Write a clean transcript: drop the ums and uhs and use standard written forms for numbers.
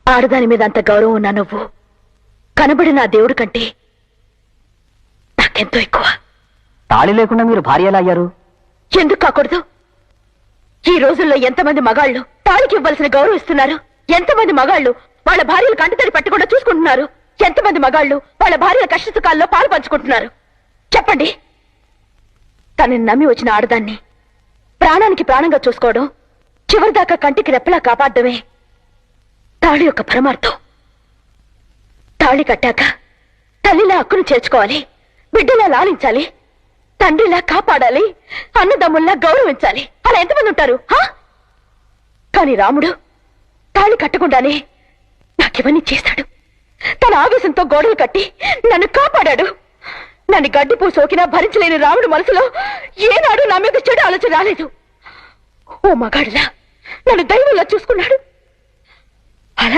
ఆడదాని మీద అంత గౌరవం ఉన్నా నువ్వు కనబడిన ఆ దేవుడి కంటే నాకెంతో ఎక్కువ. తాళి లేకుండా మీరు భార్య ఎలా అయ్యారు? ఎందుకు కాకూడదు? ఈ రోజుల్లో ఎంతమంది మగాళ్ళు తాళికి ఇవ్వాల్సిన గౌరవం ఇస్తున్నారు? ఎంతమంది మగాళ్ళు వాళ్ళ భార్యలు కంటితడి పట్టకుండా చూసుకుంటున్నారు? ఎంతమంది మగాళ్ళు వాళ్ళ భార్యల కష్టసుఖాల్లో పాలు పంచుకుంటున్నారు? చెప్పండి. తనని నమ్మి వచ్చిన ఆడదాన్ని ప్రాణానికి ప్రాణంగా చూసుకోవడం, చివరిదాకా కంటికి రెప్పలా కాపాడమే తాళి యొక్క పరమార్థం. తాళి కట్టాక తల్లిలా హక్కును చేర్చుకోవాలి, బిడ్డలా లాలించాలి, తండ్రిలా కాపాడాలి, అన్నదమ్ముల్లా గౌరవించాలి. అలా ఎంతమంది ఉంటారు? కానీ రాముడు తాళి కట్టకుండానే నాకివన్నీ చేశాడు. తన ఆవేశంతో గోడలు కట్టి నన్ను కాపాడాడు. నన్ను గడ్డిపూ సోకినా భరించలేని రాముడు మనసులో ఏనాడు నా మీద చెడు ఆలోచన రాలేదు. ఓ మగాడిలా నన్ను దైవంలా చూసుకున్నాడు.